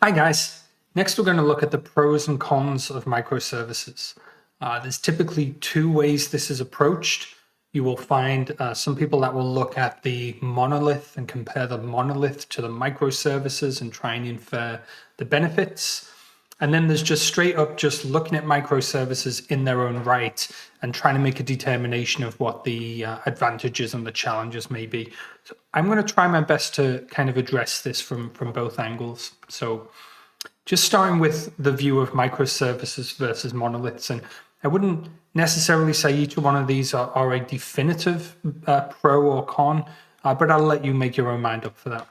Hi guys. Next we're going to look at the pros and cons of microservices. There's typically two ways this is approached. You will find some people that will look at the monolith and compare the monolith to the microservices and try and infer the benefits. And then there's just straight up just looking at microservices in their own right and trying to make a determination of what the advantages and the challenges may be. So I'm going to try my best to kind of address this from both angles. So just starting with the view of microservices versus monoliths. And I wouldn't necessarily say each one of these are a definitive pro or con, but I'll let you make your own mind up for that.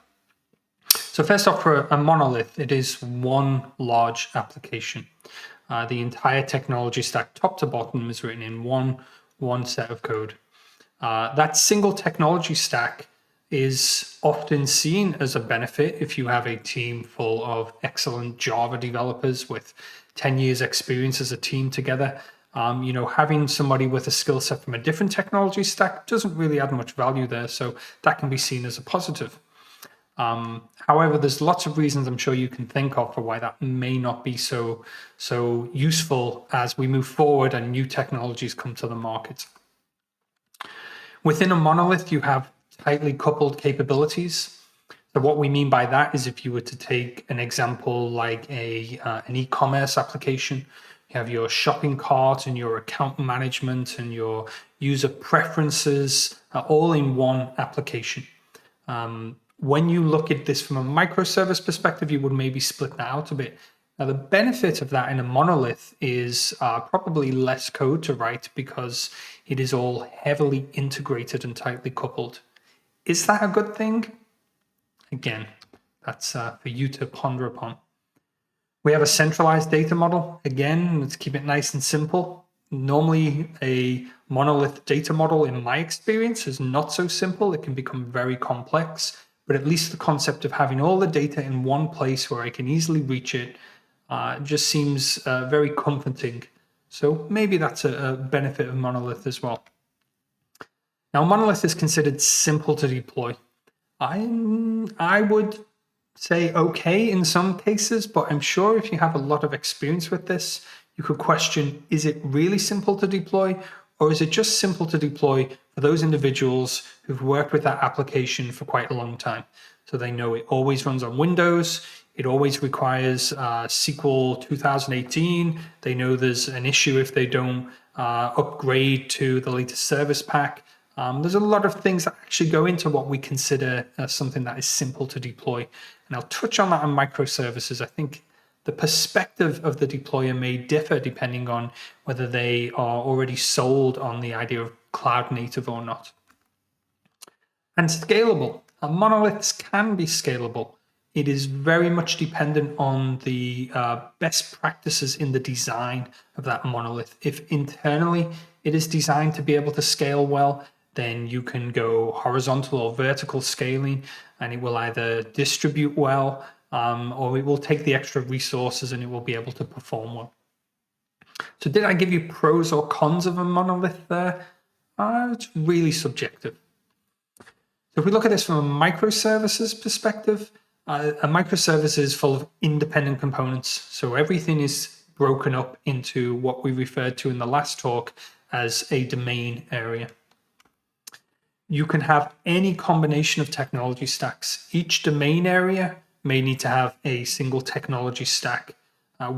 So first off, for a monolith, it is one large application. The entire technology stack, top to bottom, is written in one set of code. That single technology stack is often seen as a benefit if you have a team full of excellent Java developers with 10 years experience as a team together. Having somebody with a skill set from a different technology stack doesn't really add much value there, so that can be seen as a positive. However, there's lots of reasons I'm sure you can think of for why that may not be so useful as we move forward and new technologies come to the market. Within a monolith, you have tightly coupled capabilities. So what we mean by that is if you were to take an example like an e-commerce application, you have your shopping cart and your account management and your user preferences all in one application. When you look at this from a microservice perspective, you would maybe split that out a bit. Now, the benefit of that in a monolith is probably less code to write because it is all heavily integrated and tightly coupled. Is that a good thing? Again, that's for you to ponder upon. We have a centralized data model. Again, let's keep it nice and simple. Normally, a monolith data model, in my experience, is not so simple. It can become very complex, but at least the concept of having all the data in one place where I can easily reach it just seems very comforting. So maybe that's a benefit of monolith as well. Now, monolith is considered simple to deploy. I would say okay in some cases, but I'm sure if you have a lot of experience with this, you could question, is it really simple to deploy, or is it just simple to deploy for those individuals who've worked with that application for quite a long time? So they know it always runs on Windows, it always requires SQL 2018, they know there's an issue if they don't upgrade to the latest service pack. There's a lot of things that actually go into what we consider something that is simple to deploy. And I'll touch on that on microservices. I think the perspective of the deployer may differ depending on whether they are already sold on the idea of cloud native or not. And scalable. Monoliths can be scalable. It is very much dependent on the best practices in the design of that monolith. If internally it is designed to be able to scale well, then you can go horizontal or vertical scaling, and it will either distribute well, or it will take the extra resources and it will be able to perform well. So did I give you pros or cons of a monolith there? It's really subjective. So if we look at this from a microservices perspective, a microservice is full of independent components. So everything is broken up into what we referred to in the last talk as a domain area. You can have any combination of technology stacks. Each domain area may need to have a single technology stack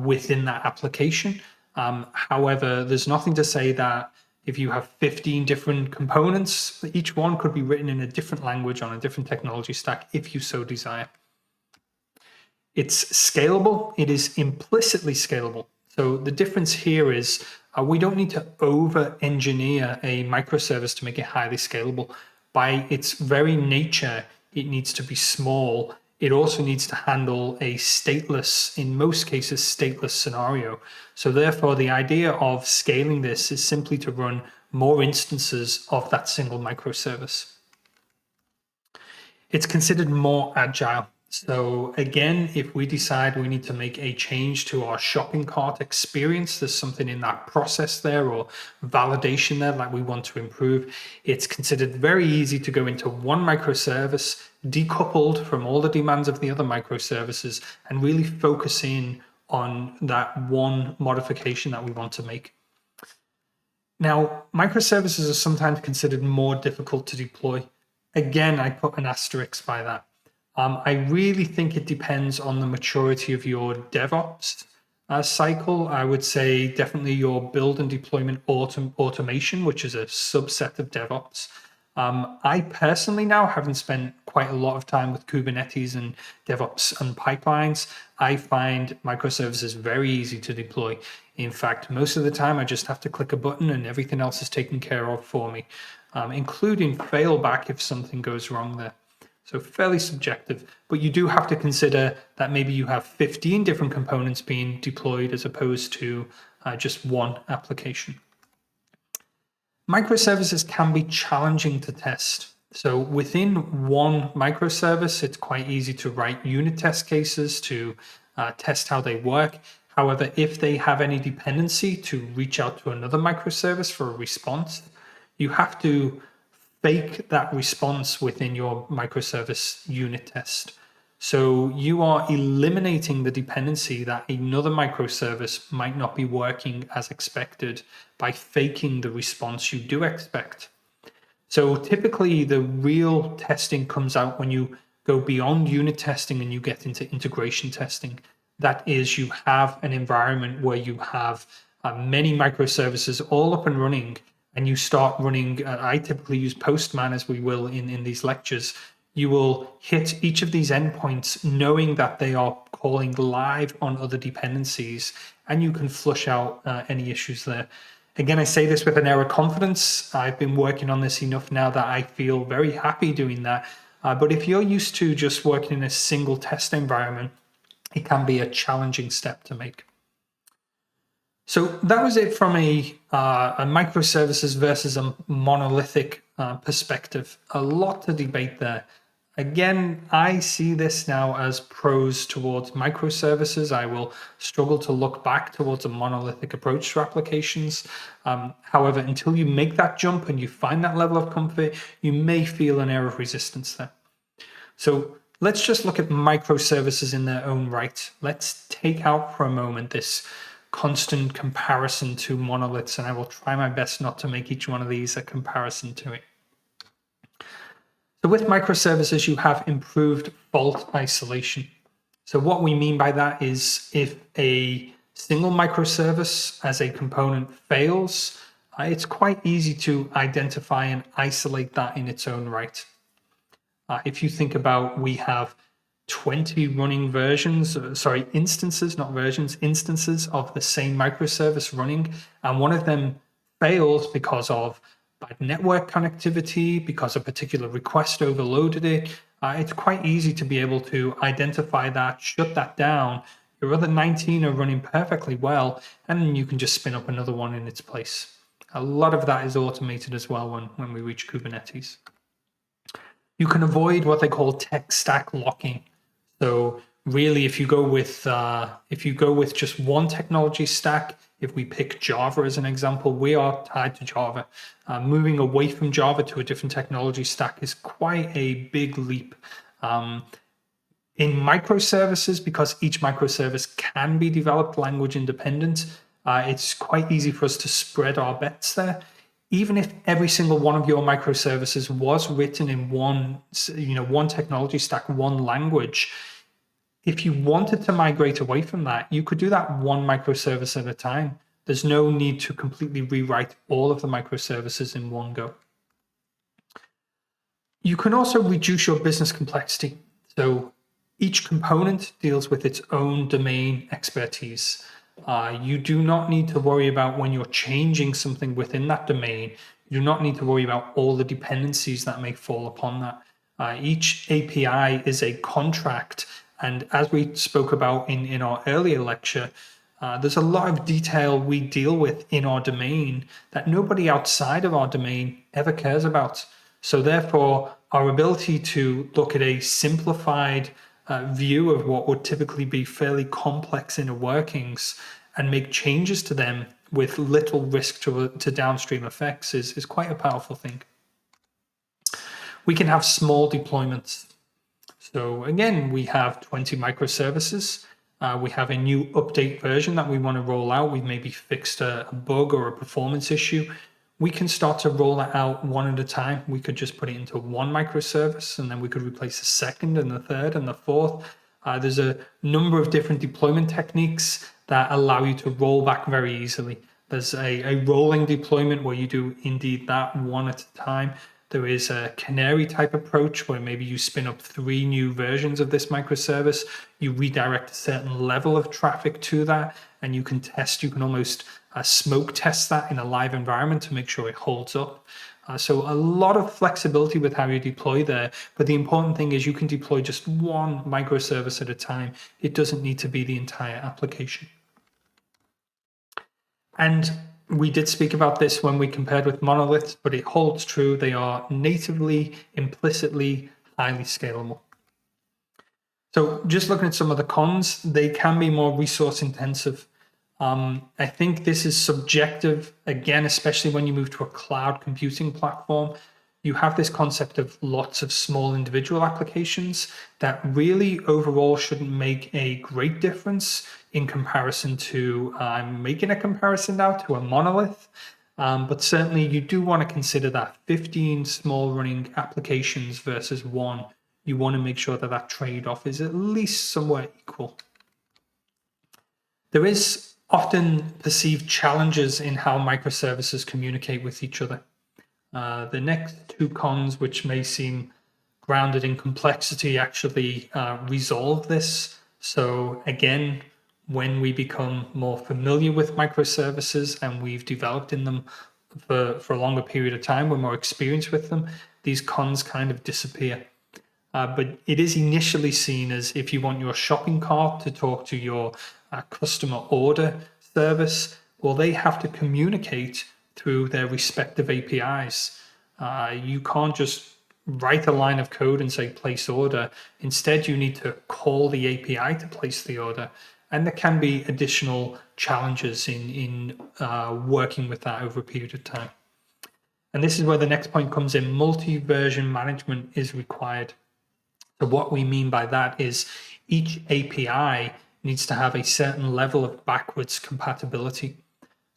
within that application. However, there's nothing to say that if you have 15 different components, each one could be written in a different language on a different technology stack if you so desire. It's scalable. It is implicitly scalable. So the difference here is we don't need to over-engineer a microservice to make it highly scalable. By its very nature, it needs to be small. It also needs to handle a stateless, in most cases, stateless scenario. So therefore, the idea of scaling this is simply to run more instances of that single microservice. It's considered more agile. So again, if we decide we need to make a change to our shopping cart experience, there's something in that process there or validation there that we want to improve, it's considered very easy to go into one microservice, decoupled from all the demands of the other microservices, and really focus in on that one modification that we want to make. Now, microservices are sometimes considered more difficult to deploy. Again, I put an asterisk by that. I really think it depends on the maturity of your DevOps cycle. I would say definitely your build and deployment automation, which is a subset of DevOps. I personally now, having spent quite a lot of time with Kubernetes and DevOps and pipelines, I find microservices very easy to deploy. In fact, most of the time I just have to click a button and everything else is taken care of for me, including failback if something goes wrong there. So fairly subjective, but you do have to consider that maybe you have 15 different components being deployed as opposed to just one application. Microservices can be challenging to test. So within one microservice, it's quite easy to write unit test cases to test how they work. However, if they have any dependency to reach out to another microservice for a response, you have to fake that response within your microservice unit test. So you are eliminating the dependency that another microservice might not be working as expected by faking the response you do expect. So typically the real testing comes out when you go beyond unit testing and you get into integration testing. That is, you have an environment where you have many microservices all up and running, and you start running, I typically use Postman as we will in these lectures. You will hit each of these endpoints knowing that they are calling live on other dependencies, and you can flush out any issues there. Again, I say this with an air of confidence. I've been working on this enough now that I feel very happy doing that. But if you're used to just working in a single test environment, it can be a challenging step to make. So that was it from a microservices versus a monolithic perspective. A lot to debate there. Again, I see this now as pros towards microservices. I will struggle to look back towards a monolithic approach to applications. However, until you make that jump and you find that level of comfort, you may feel an air of resistance there. So let's just look at microservices in their own right. Let's take out for a moment this constant comparison to monoliths, and I will try my best not to make each one of these a comparison to it. So with microservices, you have improved fault isolation. So what we mean by that is if a single microservice as a component fails, it's quite easy to identify and isolate that in its own right. If you think about, we have 20 running instances, not versions, instances of the same microservice running, and one of them fails because of bad network connectivity, because a particular request overloaded it. It's quite easy to be able to identify that, shut that down. Your other 19 are running perfectly well, and then you can just spin up another one in its place. A lot of that is automated as well when we reach Kubernetes. You can avoid what they call tech stack locking. So really, if you go with just one technology stack, if we pick Java as an example, we are tied to Java. Moving away from Java to a different technology stack is quite a big leap. In microservices, because each microservice can be developed language independent, it's quite easy for us to spread our bets there. Even if every single one of your microservices was written in one technology stack, one language, if you wanted to migrate away from that, you could do that one microservice at a time. There's no need to completely rewrite all of the microservices in one go. You can also reduce your business complexity. So each component deals with its own domain expertise. You do not need to worry about when you're changing something within that domain. You do not need to worry about all the dependencies that may fall upon that. Each API is a contract. And as we spoke about in our earlier lecture, there's a lot of detail we deal with in our domain that nobody outside of our domain ever cares about. So therefore, our ability to look at a simplified view of what would typically be fairly complex inner workings and make changes to them with little risk to downstream effects is quite a powerful thing. We can have small deployments. So again, we have 20 microservices. We have a new update version that we want to roll out. We've maybe fixed a bug or a performance issue. We can start to roll that out one at a time. We could just put it into one microservice, and then we could replace the second and the third and the fourth. There's a number of different deployment techniques that allow you to roll back very easily. There's a rolling deployment where you do indeed that one at a time. There is a canary type approach where maybe you spin up 3 new versions of this microservice. You redirect a certain level of traffic to that, and you can almost smoke test that in a live environment to make sure it holds up. So a lot of flexibility with how you deploy there. But the important thing is you can deploy just one microservice at a time. It doesn't need to be the entire application. And we did speak about this when we compared with Monolith, but it holds true. They are natively, implicitly, highly scalable. So just looking at some of the cons, they can be more resource intensive. I think this is subjective, again, especially when you move to a cloud computing platform. You have this concept of lots of small individual applications that really overall shouldn't make a great difference in comparison to, I'm making a comparison now to a monolith, but certainly you do want to consider that 15 small running applications versus one. You want to make sure that that trade-off is at least somewhere equal. There is often perceived challenges in how microservices communicate with each other. The next 2 cons, which may seem grounded in complexity, actually resolve this. So again, when we become more familiar with microservices and we've developed in them for a longer period of time, we're more experienced with them, these cons kind of disappear. But it is initially seen as if you want your shopping cart to talk to your customer order service, well, they have to communicate through their respective APIs. You can't just write a line of code and say place order. Instead, you need to call the API to place the order. And there can be additional challenges in working with that over a period of time. And this is where the next point comes in. Multi-version management is required. So what we mean by that is each API needs to have a certain level of backwards compatibility.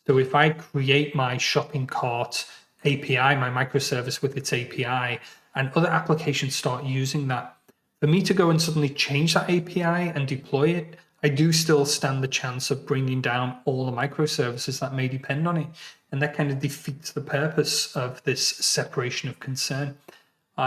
So if I create my shopping cart API, my microservice with its API, and other applications start using that, for me to go and suddenly change that API and deploy it, I do still stand the chance of bringing down all the microservices that may depend on it. And that kind of defeats the purpose of this separation of concern.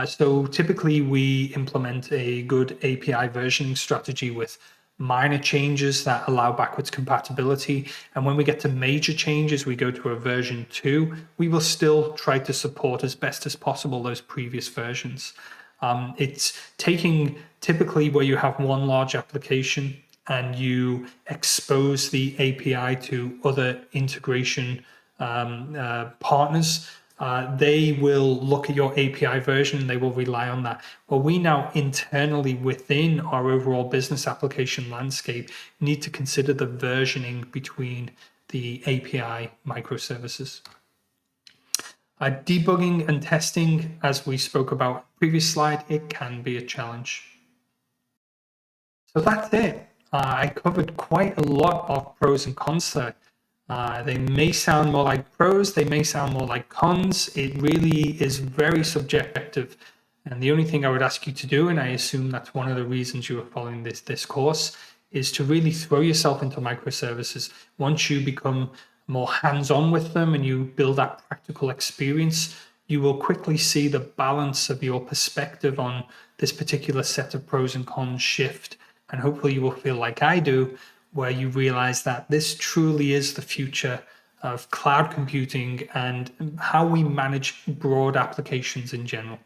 So typically we implement a good API versioning strategy with minor changes that allow backwards compatibility. And when we get to major changes, we go to a version 2. We will still try to support as best as possible those previous versions. It's taking typically where you have one large application and you expose the API to other integration partners. They will look at your API version and they will rely on that. Well, we now internally within our overall business application landscape need to consider the versioning between the API microservices. Debugging and testing, as we spoke about previous slide, it can be a challenge. So that's it. I covered quite a lot of pros and cons there. They may sound more like pros, they may sound more like cons. It really is very subjective. And the only thing I would ask you to do, and I assume that's one of the reasons you are following this course, is to really throw yourself into microservices. Once you become more hands-on with them and you build that practical experience, you will quickly see the balance of your perspective on this particular set of pros and cons shift. And hopefully you will feel like I do, where you realize that this truly is the future of cloud computing and how we manage broad applications in general.